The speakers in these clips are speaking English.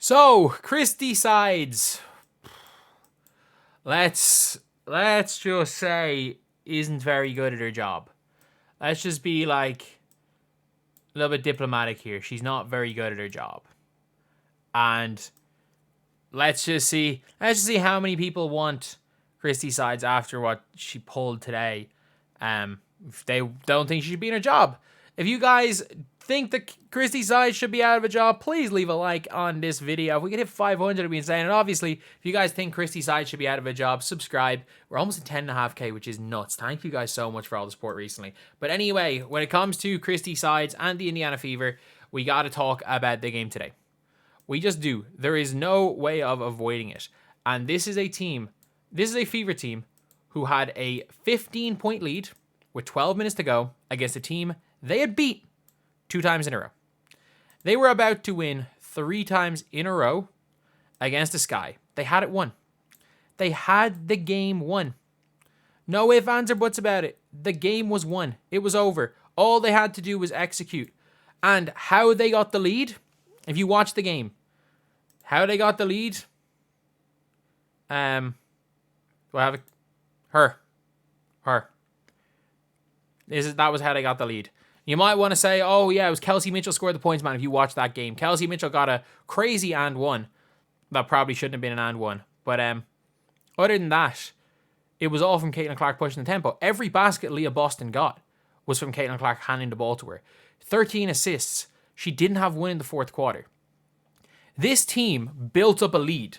So, Christie sides, let's just say, isn't very good at her job. Let's just be like a little bit diplomatic here. She's not very good at her job. And let's just see how many people want Christie sides after what she pulled today. If they don't think she should be in her job. If you guys think that Christie sides should be out of a job, please leave a like on this video. If we could hit 500, it'd be insane. And obviously, if you guys think Christie sides should be out of a job, subscribe. We're almost at 10.5k, which is nuts. Thank you guys so much for all the support recently. But anyway, when it comes to Christie sides and the Indiana Fever, we got to talk about the game today. We just do. There is no way of avoiding it. And this is a Fever team who had a 15-point lead with 12 minutes to go against a team they had beat 2 times in a row. They were about to win 3 times in a row against the Sky. They had it won. They had the game won. No ifs, ands, or buts about it. The game was won. It was over. All they had to do was execute. And how they got the lead, if you watch the game, how they got the lead, do I have it? Her. That was how they got the lead. You might want to say, oh yeah, it was Kelsey Mitchell scored the points, man, if you watch that game. Kelsey Mitchell got a crazy and one. That probably shouldn't have been an and one. But other than that, it was all from Caitlin Clark pushing the tempo. Every basket Leah Boston got was from Caitlin Clark handing the ball to her. 13 assists. She didn't have one in the fourth quarter. This team built up a lead.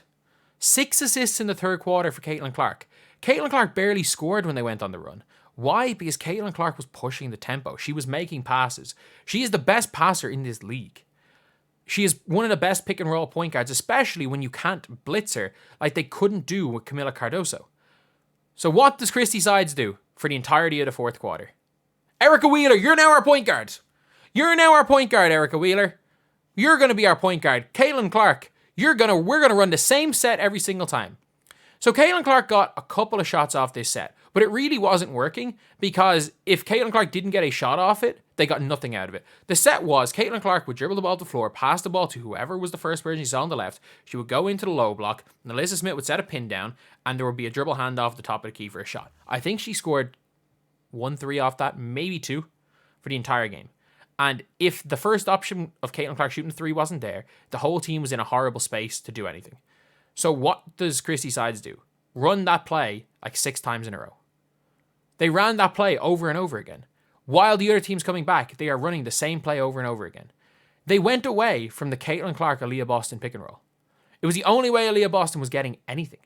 6 assists in the third quarter for Caitlin Clark. Caitlin Clark barely scored when they went on the run. Why? Because Caitlin Clark was pushing the tempo. She was making passes. She is the best passer in this league. She is one of the best pick and roll point guards, especially when you can't blitz her like they couldn't do with Camila Cardoso. So what does Christie sides do for the entirety of the fourth quarter? Erica Wheeler, you're now our point guard. You're now our point guard, Erica Wheeler. You're going to be our point guard. Caitlin Clark, we're going to run the same set every single time. So Caitlin Clark got a couple of shots off this set, but it really wasn't working because if Caitlin Clark didn't get a shot off it, they got nothing out of it. The set was Caitlin Clark would dribble the ball to the floor, pass the ball to whoever was the first person she saw on the left. She would go into the low block, and Alyssa Smith would set a pin down, and there would be a dribble handoff at the top of the key for a shot. I think she scored 1-3 off that, maybe 2 for the entire game. And if the first option of Caitlin Clark shooting 3 wasn't there, the whole team was in a horrible space to do anything. So what does Christie sides do? Run that play like 6 times in a row. They ran that play over and over again. While the other team's coming back, they are running the same play over and over again. They went away from the Caitlin Clark Aaliyah Boston pick and roll. It was the only way Aaliyah Boston was getting anything.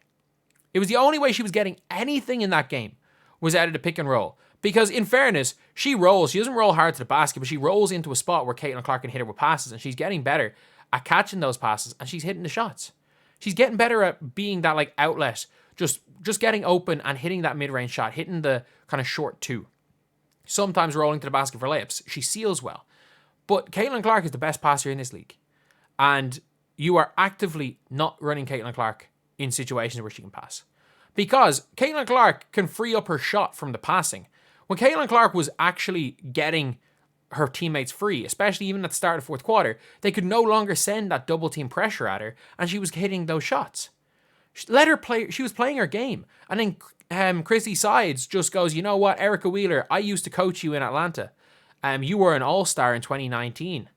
It was the only way she was getting anything in that game was out of the pick and roll. Because in fairness, she rolls. She doesn't roll hard to the basket, but she rolls into a spot where Caitlin Clark can hit her with passes, and she's getting better at catching those passes, and she's hitting the shots. She's getting better at being that like outlet, just getting open and hitting that mid-range shot, hitting the kind of short 2. Sometimes rolling to the basket for layups. She seals well. But Caitlin Clark is the best passer in this league. And you are actively not running Caitlin Clark in situations where she can pass. Because Caitlin Clark can free up her shot from the passing. When Caitlin Clark was actually getting her teammates free, especially even at the start of the fourth quarter, they could no longer send that double team pressure at her, and she was hitting those shots. Let her play. She was playing her game. And then Christie sides just goes, you know what, Erica Wheeler, I used to coach you in Atlanta. You were an all-star in 2019.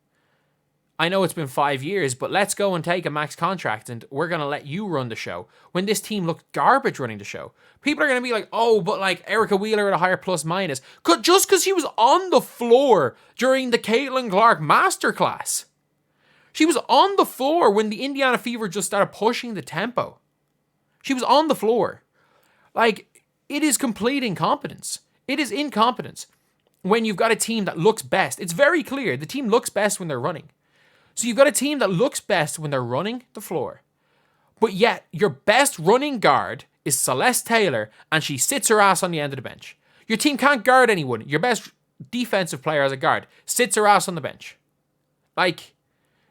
I know it's been 5 years, but let's go and take a max contract and we're going to let you run the show. When this team looked garbage running the show, people are going to be like, oh, but like Erica Wheeler at a higher plus minus. Just because she was on the floor during the Caitlin Clark masterclass. She was on the floor when the Indiana Fever just started pushing the tempo. She was on the floor. Like, it is complete incompetence. It is incompetence when you've got a team that looks best. It's very clear. The team looks best when they're running. So you've got a team that looks best when they're running the floor. But yet, your best running guard is Celeste Taylor, and she sits her ass on the end of the bench. Your team can't guard anyone. Your best defensive player as a guard sits her ass on the bench. Like,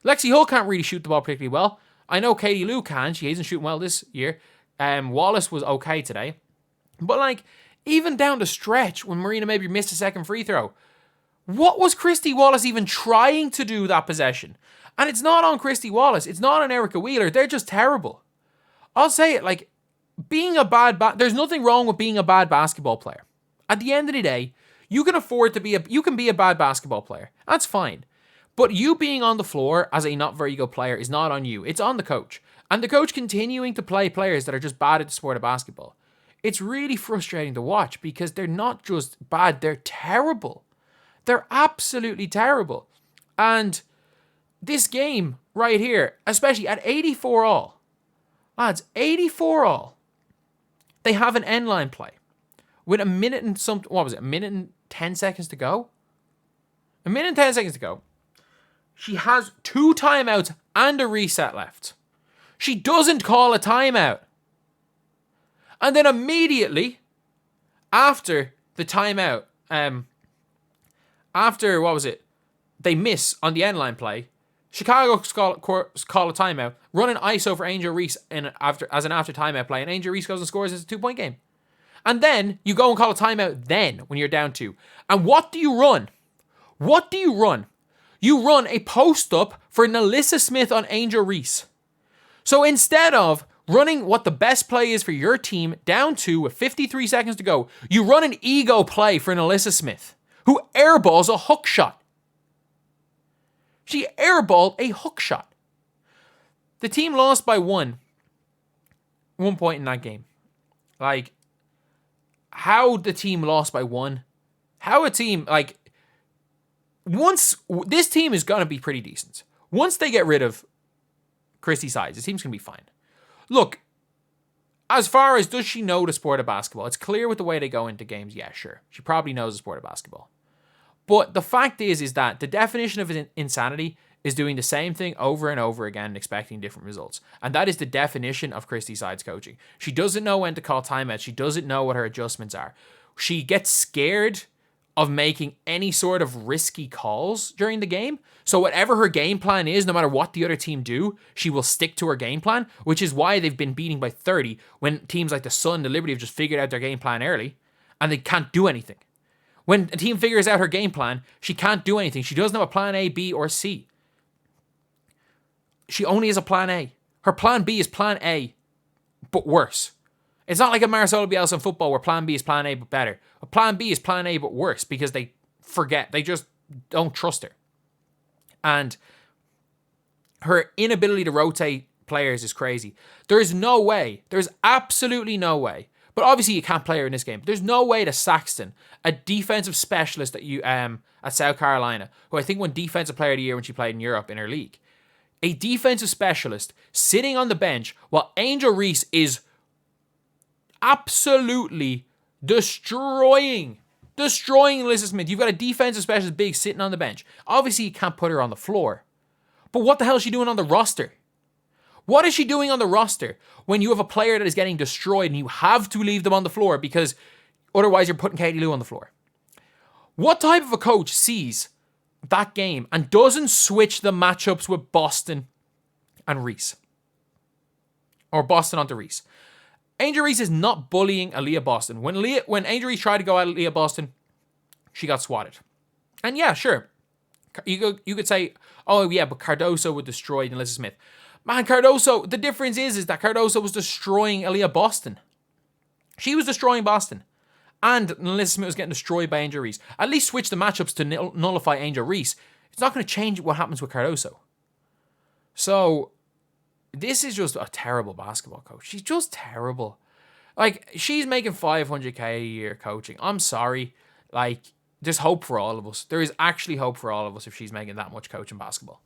Lexi Hull can't really shoot the ball particularly well. I know Katie Lou can. She isn't shooting well this year. Wallace was okay today. But like, even down the stretch when Marina maybe missed a second free throw, what was Christy Wallace even trying to do that possession? And it's not on Christie Wallace. It's not on Erica Wheeler. They're just terrible. I'll say it, like, being a there's nothing wrong with being a bad basketball player. At the end of the day, you can afford to you can be a bad basketball player. That's fine. But you being on the floor as a not very good player is not on you. It's on the coach. And the coach continuing to play players that are just bad at the sport of basketball. It's really frustrating to watch because they're not just bad, they're terrible. They're absolutely terrible. And this game right here, especially at 84 all, lads, 84 all, they have an end line play with a minute and a minute and 10 seconds to go? A minute and 10 seconds to go. She has 2 timeouts and a reset left. She doesn't call a timeout. And then immediately after the timeout, they miss on the end line play. Chicago call a timeout, run an ISO for Angel Reese as an after timeout play, and Angel Reese goes and scores as a 2-point game. And then you go and call a timeout then when you're down 2. And what do you run? What do you run? You run a post-up for Nalissa Smith on Angel Reese. So instead of running what the best play is for your team down 2 with 53 seconds to go, you run an ego play for Nalissa Smith, who airballs a hook shot. She airballed a hook shot. The team lost by 1 point in that game. Like, how the team lost by 1? How a team, like, once this team is going to be pretty decent. Once they get rid of Christie sides, the team's going to be fine. Look, as far as does she know the sport of basketball, it's clear with the way they go into games. Yeah, sure. She probably knows the sport of basketball. But the fact is that the definition of insanity is doing the same thing over and over again and expecting different results. And that is the definition of Christie sides coaching. She doesn't know when to call timeouts. She doesn't know what her adjustments are. She gets scared of making any sort of risky calls during the game. So whatever her game plan is, no matter what the other team do, she will stick to her game plan, which is why they've been beating by 30 when teams like the Sun and the Liberty have just figured out their game plan early and they can't do anything. When a team figures out her game plan, she can't do anything. She doesn't have a plan A, B, or C. She only has a plan A. Her plan B is plan A, but worse. It's not like a Marcelo Bielsa in football where plan B is plan A, but better. A plan B is plan A, but worse because they forget. They just don't trust her. And her inability to rotate players is crazy. There's no way. There's absolutely no way. But obviously you can't play her in this game. There's no way to Saxton, a defensive specialist at South Carolina, who I think won Defensive Player of the Year when she played in Europe in her league. A defensive specialist sitting on the bench while Angel Reese is absolutely destroying Nalissa Smith. You've got a defensive specialist big sitting on the bench. Obviously, you can't put her on the floor. But what the hell is she doing on the roster? What is she doing on the roster when you have a player that is getting destroyed and you have to leave them on the floor because otherwise you're putting Katie Lou on the floor? What type of a coach sees that game and doesn't switch the matchups with Boston and Reese? Or Boston onto Reese. Angel Reese is not bullying Aaliyah Boston. When Angel Reese tried to go at Aaliyah Boston, she got swatted. And yeah, sure. You could say, oh yeah, but Cardoso would destroy Nalissa Smith. Man, Cardoso, the difference is that Cardoso was destroying Aaliyah Boston. She was destroying Boston. And Nalissa Smith was getting destroyed by Angel Reese. At least switch the matchups to nullify Angel Reese. It's not going to change what happens with Cardoso. So, this is just a terrible basketball coach. She's just terrible. Like, she's making $500K a year coaching. I'm sorry. Like, there's hope for all of us. There is actually hope for all of us if she's making that much coaching basketball.